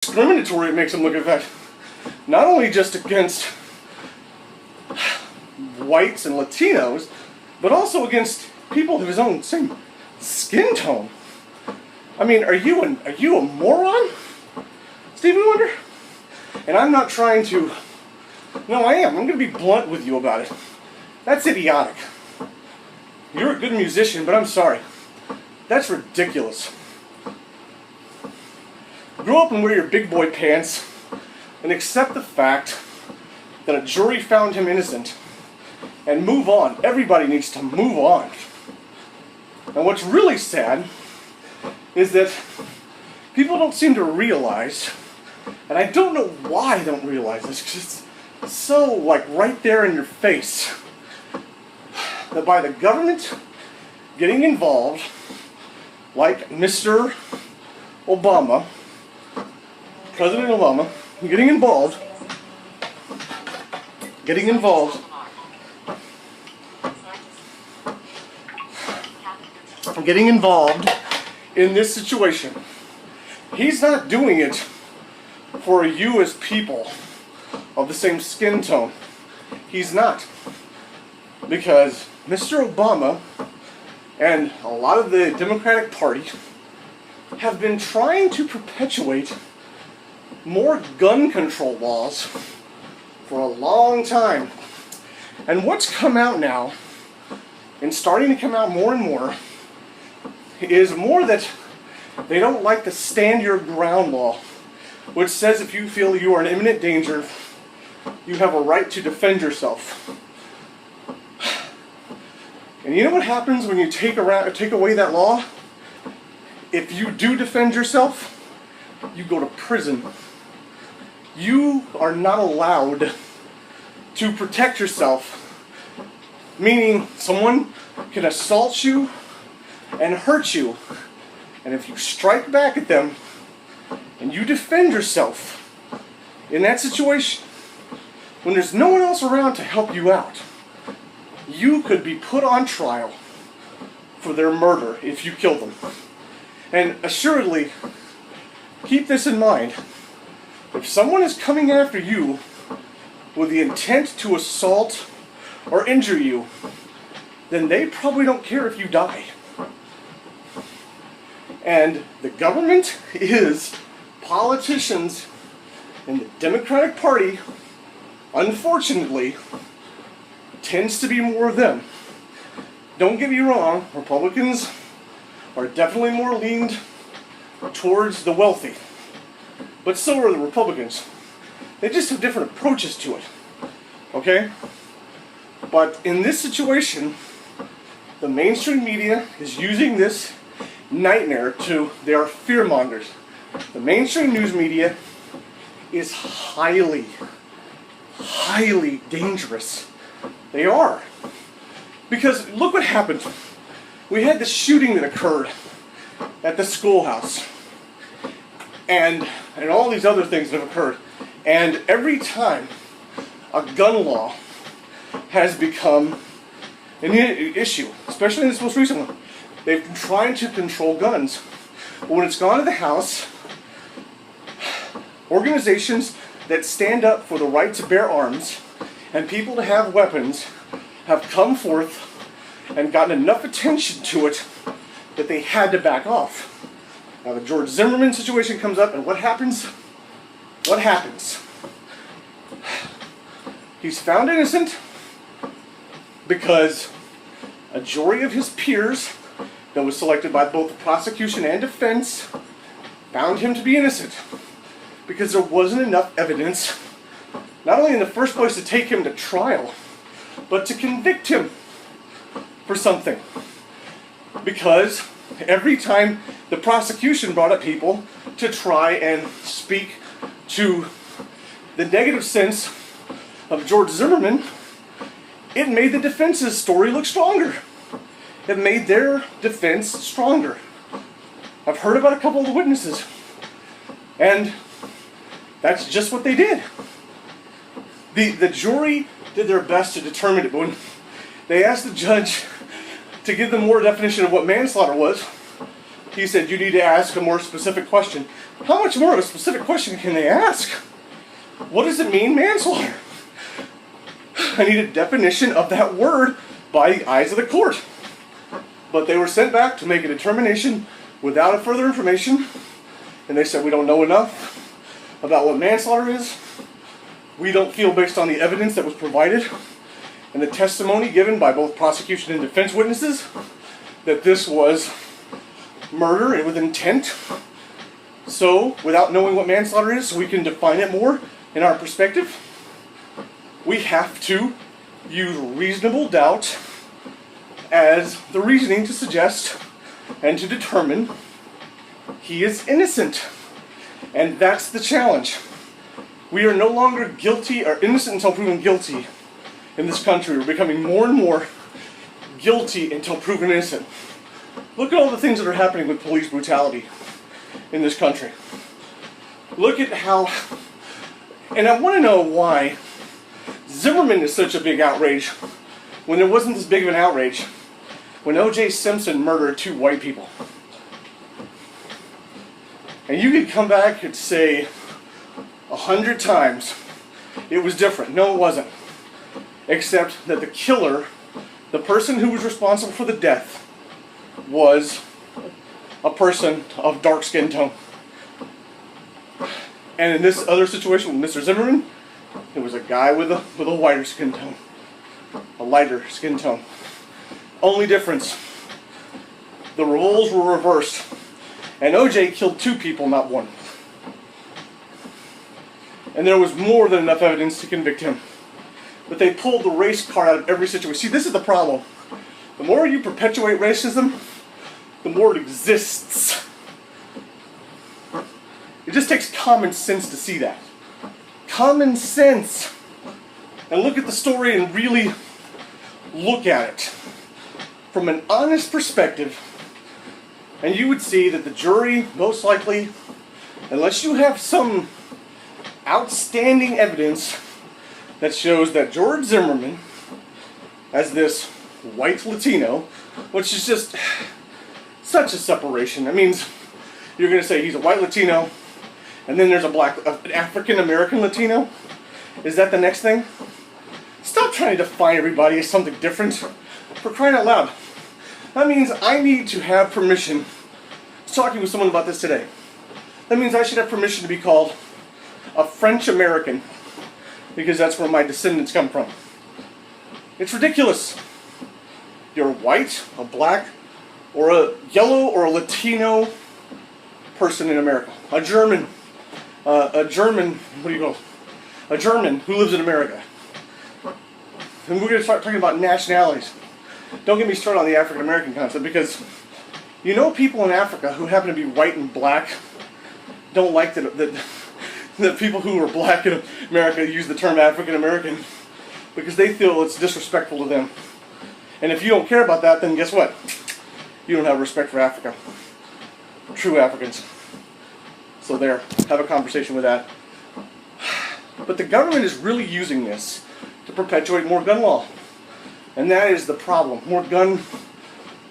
discriminatory it makes him look, in fact, not only just against whites and Latinos, but also against people of his own same skin tone. I mean, are you a moron, Stevie Wonder? And I'm not trying to. No, I am. I'm going to be blunt with you about it. That's idiotic. You're a good musician, but I'm sorry. That's ridiculous. Grow up and wear your big boy pants and accept the fact that a jury found him innocent and move on. Everybody needs to move on. And what's really sad is that people don't seem to realize, and I don't know why they don't realize this, because it's so like right there in your face, that by the government getting involved, like Mr. Obama, President Obama, getting involved in this situation. He's not doing it for you as people of the same skin tone. He's not. Because Mr. Obama and a lot of the Democratic Party have been trying to perpetuate more gun control laws for a long time. And what's come out now, and starting to come out more and more, is more that they don't like the stand your ground law, which says if you feel you are in imminent danger, you have a right to defend yourself. And you know what happens when you take away that law? If you do defend yourself, you go to prison. You are not allowed to protect yourself, meaning someone can assault you and hurt you, and if you strike back at them and you defend yourself in that situation, when there's no one else around to help you out, you could be put on trial for their murder if you kill them. And assuredly, keep this in mind. If someone is coming after you with the intent to assault or injure you, then they probably don't care if you die. And the government is politicians in the Democratic Party, unfortunately, tends to be more of them. Don't get me wrong, Republicans are definitely more leaned towards the wealthy. But so are the Republicans. They just have different approaches to it. Okay? But in this situation, the mainstream media is using this nightmare they are fearmongers. The mainstream news media is highly, highly dangerous. They are. Because look what happened. We had the shooting that occurred at the schoolhouse. And all these other things that have occurred. And every time a gun law has become an issue, especially in this most recent one, they've been trying to control guns. But when it's gone to the House, organizations that stand up for the right to bear arms and people to have weapons have come forth and gotten enough attention to it that they had to back off. Now the George Zimmerman situation comes up, and what happens? What happens? He's found innocent because a jury of his peers that was selected by both the prosecution and defense found him to be innocent because there wasn't enough evidence, not only in the first place to take him to trial, but to convict him for something. Because every time the prosecution brought up people to try and speak to the negative sense of George Zimmerman, it made the defense's story look stronger. It made their defense stronger. I've heard about a couple of the witnesses, and that's just what they did. The jury did their best to determine it, but when they asked the judge to give them more definition of what manslaughter was, he said, you need to ask a more specific question. how much more of a specific question can they ask? What does it mean, manslaughter? I need a definition of that word by the eyes of the court. But they were sent back to make a determination without further information, and they said, we don't know enough about what manslaughter is. We don't feel, based on the evidence that was provided and the testimony given by both prosecution and defense witnesses, that this was murder with intent. So, without knowing what manslaughter is, so we can define it more in our perspective, we have to use reasonable doubt as the reasoning to suggest and to determine he is innocent. And that's the challenge. We are no longer guilty or innocent until proven guilty in this country. We're becoming more and more guilty until proven innocent. Look at all the things that are happening with police brutality in this country. Look at how, and I want to know why Zimmerman is such a big outrage when there wasn't this big of an outrage when O.J. Simpson murdered 2 white people. And you could come back and say 100 times it was different. No, it wasn't. Except that the killer, the person who was responsible for the death, was a person of dark skin tone. And in this other situation with Mr. Zimmerman, it was a guy with a whiter skin tone. A lighter skin tone. Only difference, the roles were reversed. And OJ killed 2 people, not 1. And there was more than enough evidence to convict him. But they pulled the race card out of every situation. See, this is the problem. The more you perpetuate racism, the more it exists. It just takes common sense to see that. Common sense. And look at the story and really look at it from an honest perspective, and you would see that the jury, most likely, unless you have some outstanding evidence that shows that George Zimmerman, as this white Latino, which is just such a separation. That means you're going to say he's a white Latino, and then there's an African American Latino. Is that the next thing? Stop trying to define everybody as something different. For crying out loud. That means I need to have permission. I was talking with someone about this today. That means I should have permission to be called a French American, because that's where my descendants come from. It's ridiculous. You're white, a black, or a yellow, or a Latino person in America. A German, what do you call? A German who lives in America. And we're going to start talking about nationalities. Don't get me started on the African American concept, because you know people in Africa who happen to be white and black don't like that the people who are black in America use the term African American, because they feel it's disrespectful to them. And if you don't care about that, then guess what? You don't have respect for Africa. True Africans. So there, have a conversation with that. But the government is really using this to perpetuate more gun law. And that is the problem. More gun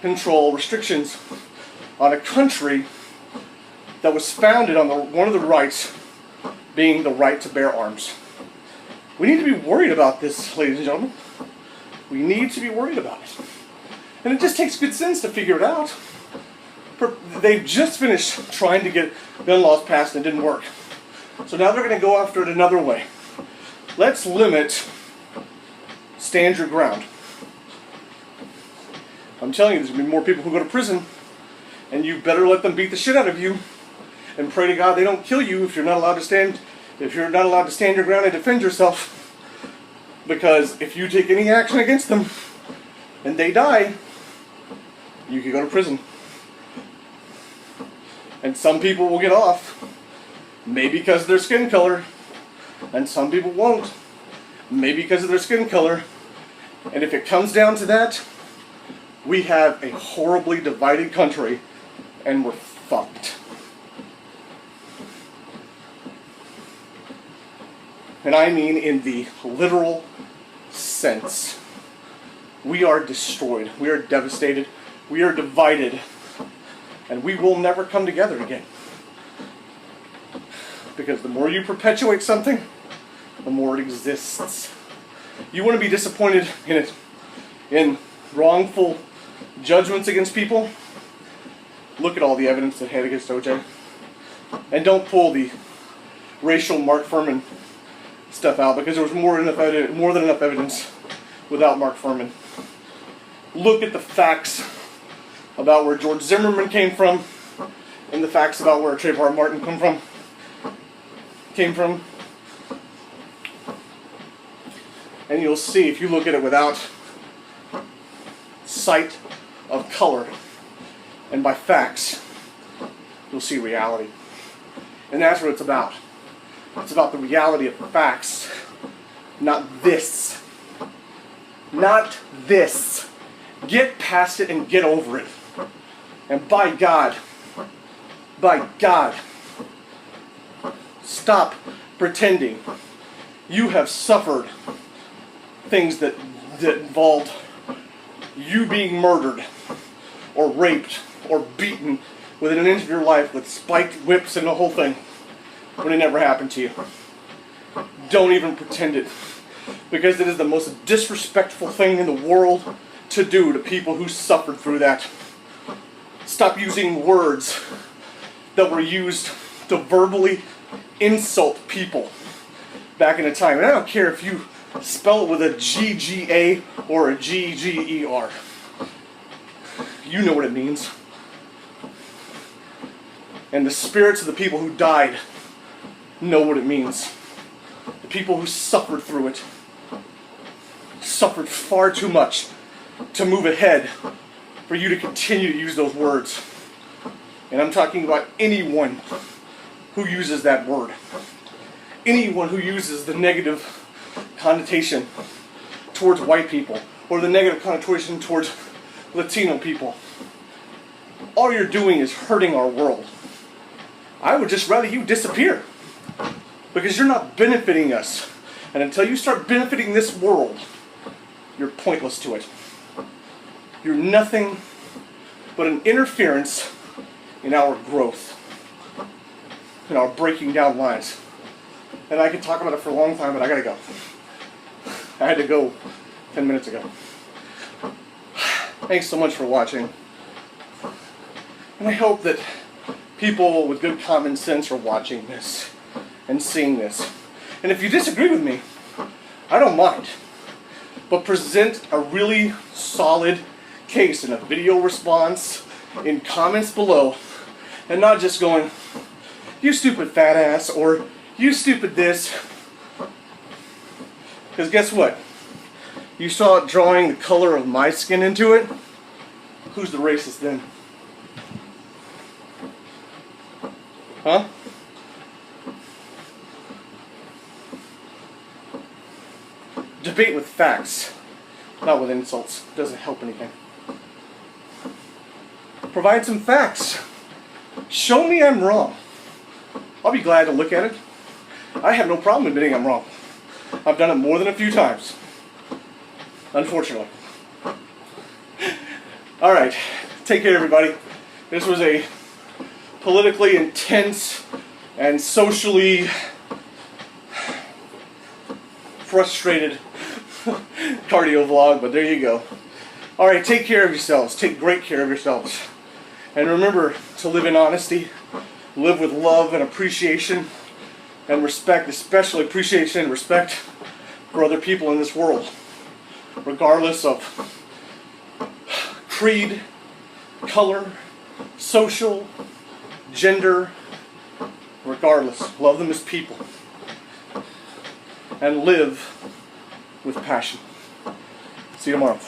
control restrictions on a country that was founded on one of the rights being the right to bear arms. We need to be worried about this, ladies and gentlemen. We need to be worried about it. And it just takes good sense to figure it out. They've just finished trying to get gun laws passed and it didn't work. So now they're going to go after it another way. Let's limit stand your ground. I'm telling you, there's going to be more people who go to prison, and you better let them beat the shit out of you, and pray to God they don't kill you if you're not allowed to stand your ground and defend yourself. Because if you take any action against them and they die, you could go to prison. And some people will get off, maybe because of their skin color, and some people won't, maybe because of their skin color. And if it comes down to that, we have a horribly divided country, and we're fucked. And I mean in the literal sense. We are destroyed. We are devastated. We are divided. And we will never come together again. Because the more you perpetuate something, the more it exists. You want to be disappointed in it, in wrongful judgments against people? Look at all the evidence that had against OJ. And don't pull the racial Mark Furman stuff out, because there was more than enough evidence without Mark Furman. Look at the facts about where George Zimmerman came from, and the facts about where Trayvon Martin came from. And you'll see, if you look at it without sight of color and by facts, you'll see reality. And that's what it's about. It's about the reality of facts, not this. Not this. Get past it and get over it. And by God, stop pretending. You have suffered things that involved you being murdered or raped or beaten within an inch of your life with spiked whips and the whole thing, when it never happened to you. Don't even pretend it, because it is the most disrespectful thing in the world to do to people who suffered through that. Stop using words that were used to verbally insult people back in a time. And I don't care if you spell it with a GGA or a GGER. You know what it means. And the spirits of the people who died know what it means. The people who suffered through it suffered far too much to move ahead for you to continue to use those words. And I'm talking about anyone who uses that word. Anyone who uses the negative connotation towards white people, or the negative connotation towards Latino people. All you're doing is hurting our world. I would just rather you disappear, because you're not benefiting us. And until you start benefiting this world, you're pointless to it. You're nothing but an interference in our growth, in our breaking down lines. And I could talk about it for a long time, but I gotta go. I had to go 10 minutes ago. Thanks so much for watching. And I hope that people with good common sense are watching this and seeing this. And if you disagree with me, I don't mind. But present a really solid case in a video response, in comments below, and not just going, you stupid fat ass, or you stupid this. Because guess what? You saw it drawing the color of my skin into it. Who's the racist then? Huh? Debate with facts, not with insults. Doesn't help anything. Provide some facts. Show me I'm wrong. I'll be glad to look at it. I have no problem admitting I'm wrong. I've done it more than a few times. Unfortunately. Alright. Take care, everybody. This was a politically intense and socially frustrated cardio vlog, but there you go. Alright, take care of yourselves. Take great care of yourselves. And remember to live in honesty, live with love and appreciation and respect, especially appreciation and respect for other people in this world, regardless of creed, color, social, gender, regardless. Love them as people. And live with passion. See you tomorrow.